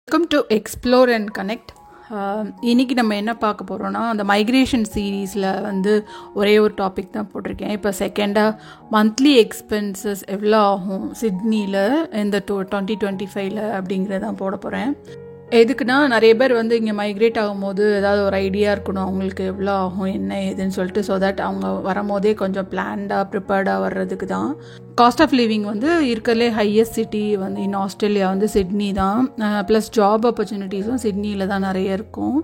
Welcome to explore and connect. இன்றைக்கி நம்ம என்ன பார்க்க போகிறோன்னா, அந்த மைக்ரேஷன் சீரீஸில் வந்து ஒரே ஒரு டாபிக் தான் போட்டிருக்கேன். இப்போ செகண்டாக மந்த்லி எக்ஸ்பென்சஸ் எவ்வளோ ஆகும் சிட்னியில் இந்த 2025 அப்படிங்கிறதான் போட போகிறேன். எதுக்குன்னா, நிறைய பேர் வந்து இங்கே மைக்ரேட் ஆகும்போது ஏதாவது ஒரு ஐடியா இருக்கணும் அவங்களுக்கு எவ்வளோ ஆகும் என்ன ஏதுன்னு சொல்லிட்டு, ஸோ தட் அவங்க வரும்போதே கொஞ்சம் பிளான்டாக ப்ரிப்பேர்டாக வர்றதுக்கு தான். காஸ்ட் ஆஃப் லிவிங் வந்து இருக்கிறதுலே ஹையஸ்ட் சிட்டி வந்து இன் ஆஸ்திரேலியா வந்து சிட்னி தான். ப்ளஸ் ஜாப் ஆப்பர்ச்சுனிட்டிஸும் சிட்னியில் தான் நிறைய இருக்கும்.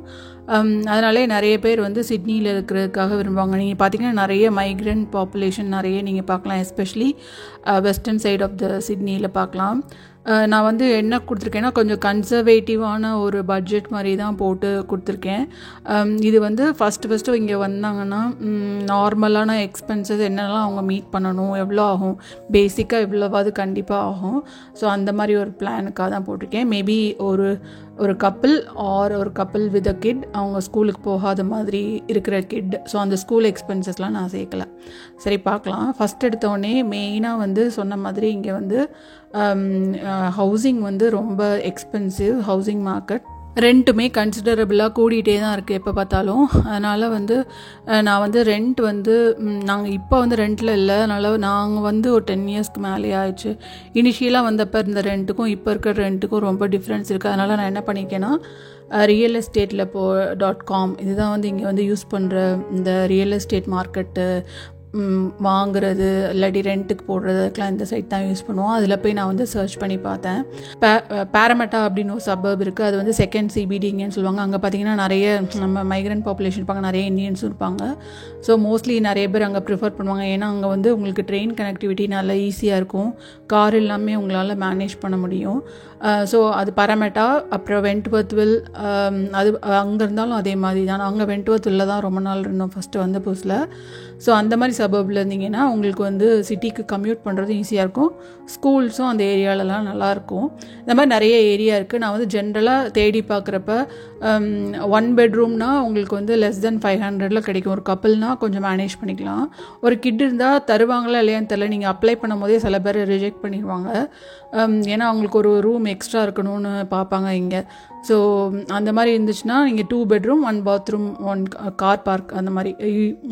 அதனாலே நிறைய பேர் வந்து சிட்னியில் இருக்கிறதுக்காக விரும்புவாங்க. நீங்கள் பார்த்தீங்கன்னா நிறைய மைக்ரண்ட் பாப்புலேஷன் நிறைய நீங்கள் பார்க்கலாம், especially western side of the சிட்னியில் பார்க்கலாம். நான் வந்து என்ன கொடுத்துருக்கேன்னா, கொஞ்சம் கன்சர்வேட்டிவான ஒரு பட்ஜெட் மாதிரி தான் போட்டு கொடுத்துருக்கேன். இது வந்து ஃபஸ்ட்டு இங்கே வந்தாங்கன்னா நார்மலான எக்ஸ்பென்சஸ் என்னெல்லாம் அவங்க மீட் பண்ணணும், எவ்வளோ ஆகும், பேசிக்காக எவ்வளோவாது கண்டிப்பாக ஆகும். ஸோ அந்த மாதிரி ஒரு பிளானுக்காக தான் போட்டிருக்கேன். மேபி ஒரு கப்பிள் ஒரு கப்பிள் வித் அ கிட், அவங்க ஸ்கூலுக்கு போகாத மாதிரி இருக்கிற கிட், ஸோ அந்த ஸ்கூல் எக்ஸ்பென்சஸ்லாம் நான் சேர்க்கலை. சரி, பார்க்கலாம். ஃபஸ்ட் எடுத்தோடனே மெயினாக வந்து சொன்ன மாதிரி இங்கே வந்து ஹவுசிங் வந்து ரொம்ப எக்ஸ்பென்சிவ். ஹவுசிங் மார்க்கெட் ரெண்ட்டுமே கன்சிடரபிளாக கூடிகிட்டே தான் இருக்குது எப்போ பார்த்தாலும். அதனால் வந்து நான் வந்து ரெண்ட் வந்து நாங்கள் இப்போ வந்து ரெண்டில் இல்லை. அதனால் நாங்கள் வந்து ஒரு 10 இயர்ஸ்க்கு மேலே ஆயிடுச்சு. இனிஷியலாக வந்தப்போ இந்த ரெண்ட்டுக்கும் இப்போ இருக்கிற ரெண்ட்டுக்கும் ரொம்ப டிஃப்ரென்ஸ் இருக்குது. அதனால் நான் என்ன பண்ணியிருக்கேன்னா, ரியல் எஸ்டேட்டில் .com இதுதான் வந்து இங்கே வந்து யூஸ் பண்ணுற இந்த ரியல் எஸ்டேட் மார்க்கெட்டு வாங்குறது இல்லாட்டி ரெண்ட்டுக்கு போடுறதுக்கெலாம் இந்த சைட் தான் யூஸ் பண்ணுவோம். அதில் போய் நான் வந்து சர்ச் பண்ணி பார்த்தேன். பேரமெட்டா அப்படின்னு ஒரு சபர்ப் இருக்குது, அது வந்து செகண்ட் சிபிடிங்கன்னு சொல்லுவாங்க. அங்கே பார்த்தீங்கன்னா நிறைய நம்ம மைக்ரண்ட் பாப்புலேஷன் இருப்பாங்க, நிறைய இந்தியன்ஸும் இருப்பாங்க. ஸோ மோஸ்ட்லி நிறைய பேர் அங்கே ப்ரிஃபர் பண்ணுவாங்க. ஏன்னா அங்கே வந்து உங்களுக்கு ட்ரெயின் கனெக்டிவிட்டி நல்லா ஈஸியாக இருக்கும், கார் எல்லாமே உங்களால் மேனேஜ் பண்ண முடியும். ஸோ அது பேரமெட்டா. அப்புறம் வென்ட்வர்த்வில், அது அங்கே இருந்தாலும் அதே மாதிரி தான். அங்கே வென்ட்வர்த்வில் தான் ரொம்ப நாள் இருந்தோம் ஃபஸ்ட்டு வந்த புதுசில். ஸோ அந்த மாதிரி சபர்பில் இருந்தீங்கன்னா உங்களுக்கு வந்து சிட்டிக்கு கம்யூட் பண்ணுறது ஈஸியாக இருக்கும். ஸ்கூல்ஸும் அந்த ஏரியாலலாம் நல்லாயிருக்கும். இந்த மாதிரி நிறைய ஏரியா இருக்குது. நான் வந்து ஜென்ரலாக தேடி பார்க்குறப்ப 1 பெட்ரூம்னா உங்களுக்கு வந்து லெஸ் தென் 500 கிடைக்கும். ஒரு கப்பிள்னால் கொஞ்சம் மேனேஜ் பண்ணிக்கலாம். ஒரு கிட் இருந்தால் தருவாங்களா இல்லையான்னு தெரியல. நீங்கள் அப்ளை பண்ணும் போதே சில பேர் ரிஜெக்ட் பண்ணிடுவாங்க. ஏன்னா அவங்களுக்கு ஒரு ரூம் எக்ஸ்ட்ரா இருக்கணும்னு பார்ப்பாங்க இங்கே. ஸோ அந்த மாதிரி இருந்துச்சுன்னா நீங்கள் 2 பெட்ரூம் 1 பாத்ரூம் 1 கார் பார்க் அந்த மாதிரி,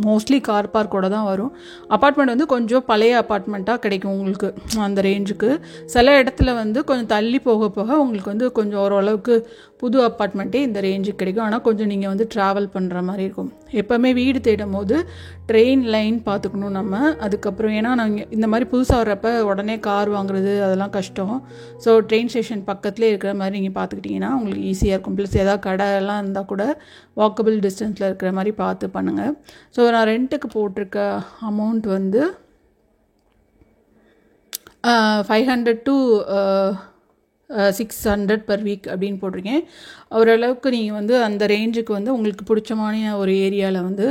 மோஸ்ட்லி கார் பார்க்கோட தான் வரும். அப்பார்ட்மெண்ட் வந்து கொஞ்சம் பழைய அப்பார்ட்மெண்ட்டாக கிடைக்கும் உங்களுக்கு அந்த ரேஞ்சுக்கு. சில இடத்துல வந்து கொஞ்சம் தள்ளி போக உங்களுக்கு வந்து கொஞ்சம் ஓரளவுக்கு புது அப்பார்ட்மெண்ட்டே இந்த ரேஞ்சுக்கு கிடைக்கும். ஆனால் கொஞ்சம் நீங்கள் வந்து ட்ராவல் பண்ணுற மாதிரி இருக்கும். எப்போவுமே வீடு தேடும் போது ட்ரெயின் லைன் பார்த்துக்கணும் நம்ம. அதுக்கப்புறம் ஏன்னா நாங்கள் இந்த மாதிரி புதுசாக வர்றப்ப உடனே கார் வாங்குறது அதெல்லாம் கஷ்டம். ஸோ ட்ரெயின் ஸ்டேஷன் பக்கத்துலேயே இருக்கிற மாதிரி நீங்கள் பார்த்துக்கிட்டிங்கன்னா உங்களுக்கு ஈஸியாக இருக்கும். ப்ளஸ் ஏதாவது கடை எல்லாம் இருந்தால் கூட வாக்கபிள் டிஸ்டன்ஸில் இருக்கிற மாதிரி பார்த்து பண்ணுங்கள். ஸோ நான் ரெண்ட்டுக்கு போட்டிருக்க அமௌண்ட் வந்து 500 to 600 per week அப்படின்னு போட்டிருக்கேன். ஓரளவுக்கு நீங்கள் வந்து அந்த ரேஞ்சுக்கு வந்து உங்களுக்கு பிடிச்சமான ஒரு ஏரியாவில் வந்து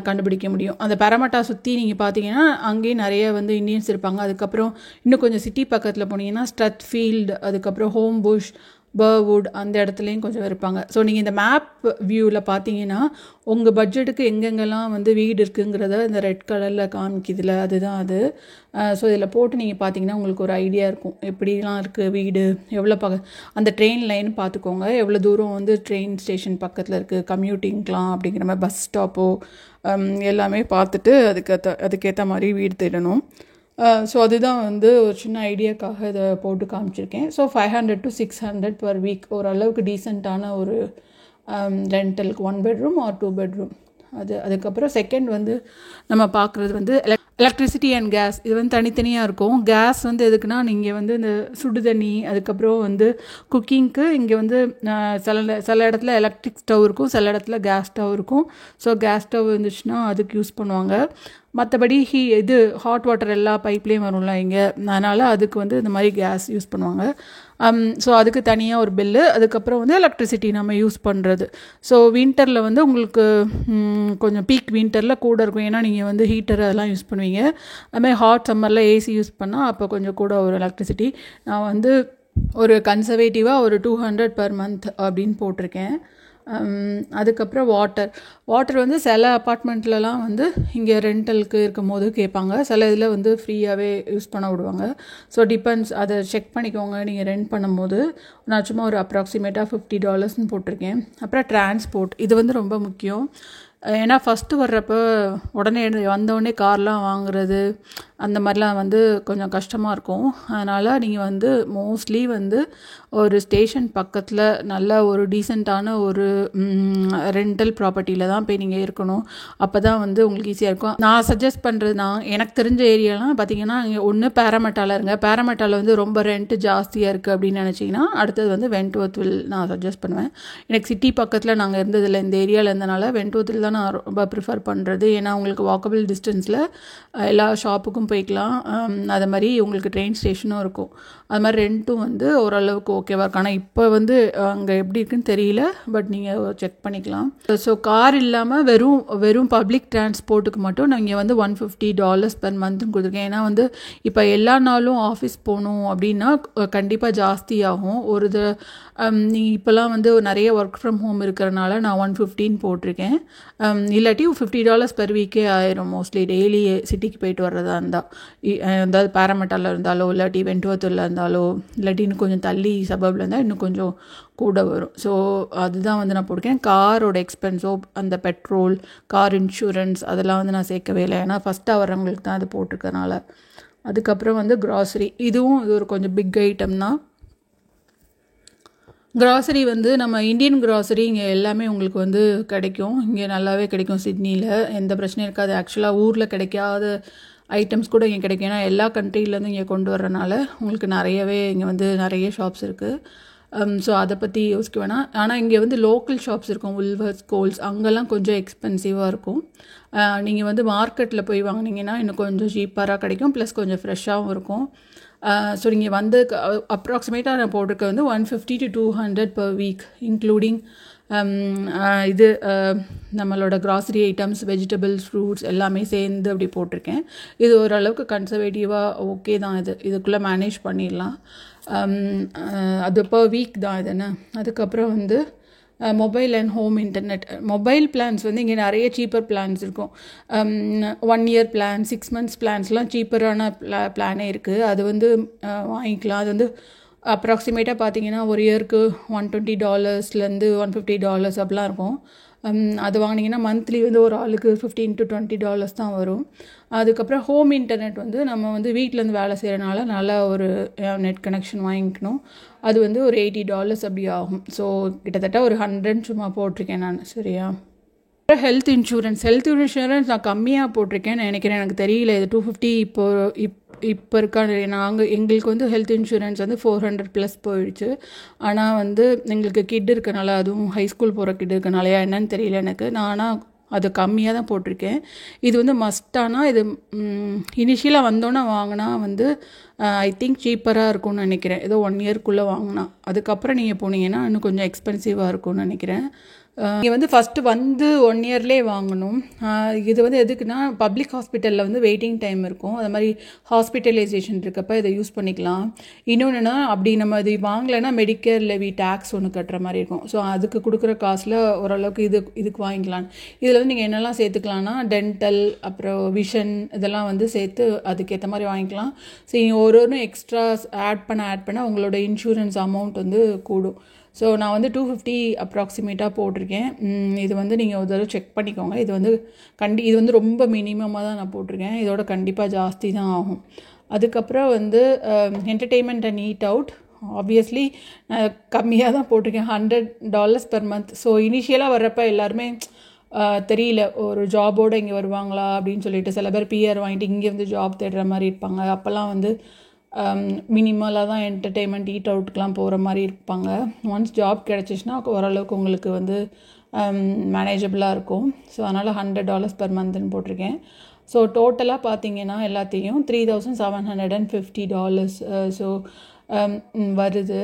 கண்டுபிடிக்க முடியும். அந்த பேரமெட்டா சுற்றி நீங்கள் பார்த்தீங்கன்னா அங்கேயும் நிறைய வந்து இந்தியன்ஸ் இருப்பாங்க. அதுக்கப்புறம் இன்னும் கொஞ்சம் சிட்டி பக்கத்தில் போனீங்கன்னா ஸ்ட்ரத்ஃபீல்டு, அதுக்கப்புறம் ஹோம் புஷ், பர்வுட் அந்த இடத்துலையும் கொஞ்சம் இருப்பாங்க. ஸோ நீங்கள் இந்த மேப் வியூவில் பார்த்தீங்கன்னா உங்கள் பட்ஜெட்டுக்கு எங்கெங்கெல்லாம் வந்து வீடு இருக்குங்கிறத இந்த ரெட் கலரில் காமிக்குதுல, அதுதான் அது. ஸோ இதில் போட்டு நீங்கள் பார்த்தீங்கன்னா உங்களுக்கு ஒரு ஐடியா இருக்கும் எப்படிலாம் இருக்குது வீடு, எவ்வளோ அந்த ட்ரெயின் லைன் பார்த்துக்கோங்க, எவ்வளோ தூரம் வந்து ட்ரெயின் ஸ்டேஷன் பக்கத்தில் இருக்குது, கம்யூட்டிங்லாம் அப்படிங்கிற மாதிரி பஸ் ஸ்டாப்போ எல்லாமே பார்த்துட்டு அதுக்கேற்ற மாதிரி வீடு தேடணும். ஸோ அதுதான் வந்து ஒரு சின்ன ஐடியாக்காக இதை போட்டு காமிச்சிருக்கேன். ஸோ 500 to 600 per week ஓரளவுக்கு டீசெண்டான ஒரு ரெண்டலுக்கு 1 பெட்ரூம் or 2 பெட்ரூம். அதுக்கப்புறம் செகண்ட் வந்து நம்ம பார்க்குறது வந்து எலக்ட்ரிசிட்டி அண்ட் கேஸ். இது வந்து தனித்தனியாக இருக்கும். கேஸ் வந்து எதுக்குன்னா, நீங்கள் வந்து இந்த சுடு தண்ணி, அதுக்கப்புறம் வந்து குக்கிங்க்கு இங்கே வந்து சில இடத்துல எலக்ட்ரிக் ஸ்டவ் இருக்கும், சில இடத்துல கேஸ் ஸ்டவ் இருக்கும். ஸோ கேஸ் ஸ்டவ் இருந்துச்சுன்னா அதுக்கு யூஸ் பண்ணுவாங்க. மற்றபடி இது ஹாட் வாட்டர் எல்லா பைப்லேயும் வரும்ல இங்கே, அதனால் அதுக்கு வந்து இந்த மாதிரி கேஸ் யூஸ் பண்ணுவாங்க. ஸோ அதுக்கு தனியாக ஒரு பில்லு. அதுக்கப்புறம் வந்து எலக்ட்ரிசிட்டி நம்ம யூஸ் பண்ணுறது. ஸோ வின்டரில் வந்து உங்களுக்கு கொஞ்சம் பீக் வின்டரில் கூட இருக்கும், ஏன்னா நீங்கள் வந்து ஹீட்டர் அதெல்லாம் யூஸ் பண்ணுவீங்க. அதுமாதிரி ஹாட் சம்மரில் ஏசி யூஸ் பண்ணால் அப்போ கொஞ்சம் கூட ஒரு எலக்ட்ரிசிட்டி. நான் வந்து ஒரு கன்சர்வேட்டிவாக ஒரு 200 per month அப்படின்னு போட்டிருக்கேன். அதுக்கப்புறம் வாட்டர் வந்து சில அப்பார்ட்மெண்ட்லலாம் வந்து இங்கே ரெண்டலுக்கு இருக்கும் போது கேட்பாங்க, சில இதில் வந்து ஃப்ரீயாகவே யூஸ் பண்ண விடுவாங்க. ஸோ டிபெண்ட்ஸ், அதை செக் பண்ணிக்கோங்க நீங்கள் ரெண்ட் பண்ணும்போது. நான் சும்மா ஒரு அப்ராக்சிமேட்டாக $50 போட்டிருக்கேன். அப்புறம் டிரான்ஸ்போர்ட், இது வந்து ரொம்ப முக்கியம். ஏன்னா ஃபஸ்ட்டு வர்றப்போ உடனே வந்தோடனே கார்லாம் வாங்குறது அந்த மாதிரிலாம் வந்து கொஞ்சம் கஷ்டமாக இருக்கும். அதனால் நீங்கள் வந்து மோஸ்ட்லி வந்து ஒரு ஸ்டேஷன் பக்கத்தில் நல்ல ஒரு டீசெண்டான ஒரு ரெண்டல் ப்ராப்பர்ட்டியில் தான் போய் நீங்கள் இருக்கணும். அப்போ தான் வந்து உங்களுக்கு ஈஸியாக இருக்கும். நான் சஜஸ்ட் பண்ணுறது, எனக்கு தெரிஞ்ச ஏரியாலாம் பார்த்தீங்கன்னா இங்கே ஒன்று பேராமெட்டாவில் இருங்க. பேராமெட்டாவில் வந்து ரொம்ப ரெண்ட்டு ஜாஸ்தியாக இருக்குது அப்படின்னு நினச்சிங்கன்னா அடுத்தது வந்து வென்ட்வர்த்தில் நான் சஜஸ்ட் பண்ணுவேன். எனக்கு சிட்டி பக்கத்தில் நாங்கள் இருந்ததில்லை, இந்த ஏரியாவில் இருந்தனால வென்ட்வர்த்தில் தான் நான் ரொம்ப ப்ரிஃபர் பண்ணுறது. ஏன்னா உங்களுக்கு வாக்கபிள் டிஸ்டன்ஸில் எல்லா ஷாப்புக்கும் போய்க்கலாம். அது மாதிரி உங்களுக்கு ட்ரெயின் ஸ்டேஷனும் இருக்கும். அது மாதிரி ரெண்ட்டும் வந்து ஓரளவுக்கு ஓகேவாக இருக்கும். ஆனால் இப்போ வந்து அங்கே எப்படி இருக்குன்னு தெரியல, பட் நீங்கள் செக் பண்ணிக்கலாம். ஸோ கார் இல்லாமல் வெறும் பப்ளிக் டிரான்ஸ்போர்ட்டுக்கு மட்டும் நான் இங்கே வந்து $150 பெர் மந்த்னு கொடுத்துருக்கேன். ஏன்னா வந்து இப்போ எல்லா நாளும் ஆஃபீஸ் போகணும் அப்படின்னா கண்டிப்பாக ஜாஸ்தி ஆகும். நீங்கள் இப்போல்லாம் வந்து நிறைய ஒர்க் ஃப்ரம் ஹோம் இருக்கிறனால நான் 115 போட்டிருக்கேன். இல்லாட்டி $50 பெர் வீக்கே ஆயிரும். மோஸ்ட்லி டெய்லி சிட்டிக்கு போயிட்டு வர்றதா இருந்தால், அதாவது பேராமெட்டாவில் இருந்தாலோ இல்லாட்டி வென்ட்வர்த்தில் இருந்தாலோ இல்லாட்டி இன்னும் கொஞ்சம் தள்ளி சபர்பில் இருந்தால் இன்னும் கொஞ்சம் கூட வரும். ஸோ அதுதான் வந்து நான் போட்டிருக்கேன். காரோட எக்ஸ்பென்ஸோ அந்த பெட்ரோல், கார் இன்சூரன்ஸ் அதெல்லாம் வந்து நான் சேர்க்கவே இல்லை. ஏன்னா ஃபஸ்ட்டாக வரவங்களுக்கு தான் அது போட்டிருக்கனால. அதுக்கப்புறம் வந்து க்ராசரி, இது ஒரு கொஞ்சம் பிக் ஐட்டம் தான். க்ராசரி வந்து நம்ம இந்தியன் க்ராசரி இங்கே எல்லாமே உங்களுக்கு வந்து கிடைக்கும். இங்கே நல்லாவே கிடைக்கும். சிட்னியில் எந்த பிரச்சனையும் இருக்காது. ஆக்சுவலாக ஊரில் கிடைக்காத ஐட்டம்ஸ் கூட இங்கே கிடைக்கும். ஏன்னா எல்லா கண்ட்ரிலேருந்து இங்கே கொண்டு வர்றதுனால உங்களுக்கு நிறையவே இங்கே வந்து நிறைய ஷாப்ஸ் இருக்குது. ஸோ அதை பற்றி யோசிக்க வேணாம். ஆனால் இங்கே வந்து லோக்கல் ஷாப்ஸ் இருக்கும், உல்வர்ஸ், கோல்ஸ், அங்கெல்லாம் கொஞ்சம் எக்ஸ்பென்சிவாக இருக்கும். நீங்கள் வந்து மார்க்கெட்டில் போய் வாங்கினீங்கன்னா இன்னும் கொஞ்சம் சீப்பராக கிடைக்கும், ப்ளஸ் கொஞ்சம் ஃப்ரெஷ்ஷாகவும் இருக்கும். ஸோ நீங்கள் வந்து அப்ராக்சிமேட்டாக நான் போட்டிருக்க வந்து 150 to 200 per week, இன்க்ளூடிங் இது நம்மளோட க்ராசரி ஐட்டம்ஸ், வெஜிடபிள்ஸ், ஃப்ரூட்ஸ் எல்லாமே சேர்ந்து அப்படி போட்டிருக்கேன். இது ஓரளவுக்கு கன்சர்வேட்டிவாக ஓகே தான். இதுக்குள்ளே மேனேஜ் பண்ணிடலாம். அது per வீக் தான் இதுன்னு. அதுக்கப்புறம் வந்து mobile and home internet. Mobile plans வந்து இங்கே நிறைய சீப்பர் பிளான்ஸ் இருக்கும். 1 year பிளான், 6 months பிளான்ஸ்லாம் சீப்பரான பிளானே இருக்குது. அது வந்து வாங்கிக்கலாம். அது வந்து அப்ராக்சிமேட்டாக பார்த்தீங்கன்னா ஒரு இயருக்கு $120 $150 அப்படிலாம் இருக்கும். அது வாங்கினீங்கன்னா மந்த்லி வந்து ஒரு ஆளுக்கு $15 to $20 தான் வரும். அதுக்கப்புறம் ஹோம் இன்டர்நெட் வந்து நம்ம வந்து வீட்டிலேருந்து வேலை செய்கிறனால நல்லா ஒரு நெட் கனெக்ஷன் வாங்கிக்கணும். அது வந்து ஒரு $80 அப்படி ஆகும். ஸோ கிட்டத்தட்ட ஒரு 100 சும்மா போட்டிருக்கேன் நான். சரியா? ஹெல்த் இன்சூரன்ஸ் நான் கம்மியாக போட்டிருக்கேன் நினைக்கிறேன். எனக்கு தெரியல, இது 250 இப்போ இருக்கா. எங்களுக்கு வந்து ஹெல்த் இன்சூரன்ஸ் வந்து 400+ போயிடுச்சு. ஆனால் வந்து எங்களுக்கு கிட் இருக்கனால, அதுவும் ஹைஸ்கூல் போகிற கிட் இருக்கனாலையா என்னன்னு தெரியல எனக்கு. நான் ஆனால் அது கம்மியாக தான் போட்டிருக்கேன். இது வந்து மஸ்டானால் இது இனிஷியலாக வந்தோன்னே வாங்கினா வந்து ஐ திங்க் சீப்பராக இருக்கும்னு நினைக்கிறேன். ஏதோ 1 yearக்குள்ளே வாங்கினா. அதுக்கப்புறம் நீங்கள் போனீங்கன்னா இன்னும் கொஞ்சம் எக்ஸ்பென்சிவாக இருக்கும்னு நினைக்கிறேன். நீங்கள் வந்து ஃபஸ்ட்டு வந்து 1 yearலே வாங்கணும். இது வந்து எதுக்குன்னா பப்ளிக் ஹாஸ்பிட்டலில் வந்து வெயிட்டிங் டைம் இருக்கும். அது மாதிரி ஹாஸ்பிட்டலைசேஷன் இருக்கப்போ இதை யூஸ் பண்ணிக்கலாம். இன்னொன்றுனா அப்படி நம்ம இது வாங்கலைன்னா மெடிக்கேர் லெவி டேக்ஸ் ஒன்று கட்டுற மாதிரி இருக்கும். ஸோ அதுக்கு கொடுக்குற காசில் ஓரளவுக்கு இதுக்கு வாங்கிக்கலாம். இதில் வந்து நீங்கள் என்னெல்லாம் சேர்த்துக்கலாம்னா டென்டல், அப்புறம் விஷன், இதெல்லாம் வந்து சேர்த்து அதுக்கேற்ற மாதிரி வாங்கிக்கலாம். ஸோ ஒரு எக்ஸ்ட்ராஸ் ஆட் பண்ண உங்களோட இன்சூரன்ஸ் அமௌண்ட் வந்து கூடும். ஸோ நான் வந்து 250 அப்ராக்சிமேட்டாக போட்டிருக்கேன். இது வந்து நீங்கள் ஒரு தடவை செக் பண்ணிக்கோங்க. இது வந்து இது வந்து ரொம்ப மினிமமாக தான் நான் போட்டிருக்கேன். இதோட கண்டிப்பாக ஜாஸ்தி தான் ஆகும். அதுக்கப்புறம் வந்து entertainment and eat out, obviously நான் கம்மியாக தான் போட்டிருக்கேன், $100 per month. ஸோ இனிஷியலாக வர்றப்போ எல்லாருமே தெரியல ஒரு ஜாபோடு இங்கே வருவாங்களா அப்படின்னு சொல்லிட்டு சில பேர் பிஆர் வாங்கிட்டு இங்கே வந்து ஜாப் தேடுற மாதிரி இருப்பாங்க. அப்போல்லாம் வந்து மினிமலாக தான் என்டர்டெயின்மெண்ட் ஈட் அவுட்டுக்கெலாம் போகிற மாதிரி இருப்பாங்க. ஒன்ஸ் ஜாப் கிடச்சிச்சின்னா ஓரளவுக்கு உங்களுக்கு வந்து மேனேஜபிளாக இருக்கும். ஸோ அதனால் $100 per monthன்னு போட்டிருக்கேன். ஸோ டோட்டலாக பார்த்தீங்கன்னா எல்லாத்தையும் $3,750. ஸோ வருது.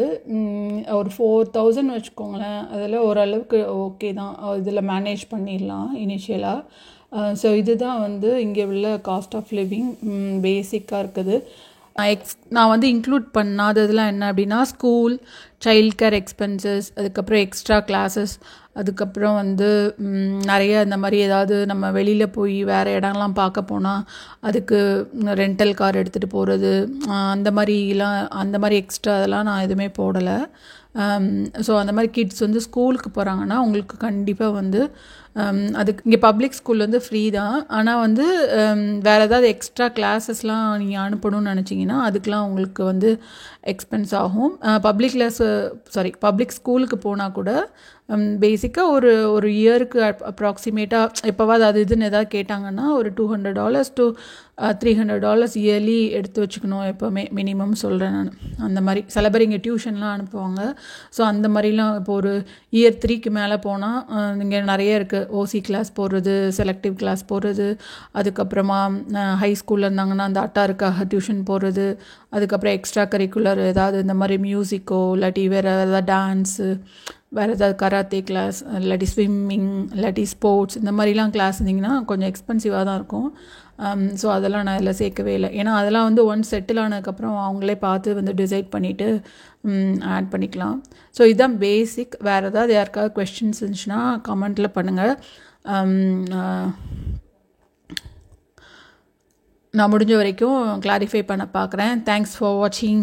ஒரு 4,000 வச்சுக்கோங்களேன். அதில் ஓரளவுக்கு ஓகே தான், இதில் மேனேஜ் பண்ணிடலாம் இனிஷியலாக. ஸோ இதுதான் வந்து இங்கே உள்ள காஸ்ட் ஆஃப் லிவிங் பேசிக்காக இருக்குது. நான் வந்து இன்க்ளூட் பண்ணாததெல்லாம் என்ன அப்படின்னா ஸ்கூல், சைல்ட் கேர் எக்ஸ்பென்சஸ், அதுக்கப்புறம் எக்ஸ்ட்ரா கிளாஸஸ், அதுக்கப்புறம் வந்து நிறைய இந்த மாதிரி ஏதாவது நம்ம வெளியில் போய் வேறு இடம்லாம் பார்க்க போனால் அதுக்கு ரெண்டல் கார் எடுத்துகிட்டு போகிறது, அந்த மாதிரி எக்ஸ்ட்ரா அதெல்லாம் நான் எதுவுமே போடலை. ஸோ அந்த மாதிரி கிட்ஸ் வந்து ஸ்கூலுக்கு போகிறாங்கன்னா உங்களுக்கு கண்டிப்பாக வந்து அதுக்கு இங்கே பப்ளிக் ஸ்கூல் வந்து ஃப்ரீ தான். ஆனால் வந்து வேறு ஏதாவது எக்ஸ்ட்ரா கிளாஸஸ்லாம் நீங்கள் அனுப்பணும்னு நினச்சிங்கன்னா அதுக்கெலாம் உங்களுக்கு வந்து எக்ஸ்பென்ஸ் ஆகும். பப்ளிக் ஸ்கூலுக்கு போனால் கூட பேசிக்காக ஒரு இயருக்கு அப்ராக்சிமேட்டாக எப்போவாது அது இதுன்னு எதாவது கேட்டாங்கன்னா ஒரு $200 to $300 இயர்லி எடுத்து வச்சுக்கணும் எப்போவுமே, மினிமம் சொல்கிறேன் நான். அந்த மாதிரி சில பேர் இங்கே டியூஷன்லாம் அனுப்புவாங்க. ஸோ அந்த மாதிரிலாம் இப்போ ஒரு இயர் 3க்கு மேலே போனால் இங்கே நிறைய இருக்குது. ஓசி கிளாஸ் போடுறது, செலக்டிவ் கிளாஸ் போடுறது, அதுக்கப்புறமா ஹை ஸ்கூலில் இருந்தாங்கன்னா அந்த அட்டாருக்காக டியூஷன் போடுறது, அதுக்கப்புறம் எக்ஸ்ட்ரா கரிக்குலர் ஏதாவது இந்த மாதிரி மியூசிக்கோ இல்லாட்டி வேறு ஏதாவது டான்ஸு, வேறு ஏதாவது கராத்தே கிளாஸ், இல்லாட்டி ஸ்விம்மிங், இல்லாட்டி ஸ்போர்ட்ஸ், இந்த மாதிரிலாம் கிளாஸ் இருந்திங்கன்னா கொஞ்சம் எக்ஸ்பென்சிவாக தான் இருக்கும். ஸோ அதெல்லாம் நான் இதில் சேர்க்கவே இல்லை. ஏன்னா அதெல்லாம் வந்து ஒன்ஸ் செட்டில் ஆனதுக்கப்புறம் அவங்களே பார்த்து வந்து டிசைட் பண்ணிவிட்டு ஆட் பண்ணிக்கலாம். ஸோ இதுதான் பேசிக். வேறு ஏதாவது யாருக்காவது கொஸ்டின்ஸ் இருந்துச்சுன்னா கமெண்ட்டில் பண்ணுங்கள். நான் முடிஞ்ச வரைக்கும் கிளாரிஃபை பண்ண பார்க்குறேன். தேங்க்ஸ் ஃபார் வாட்சிங்.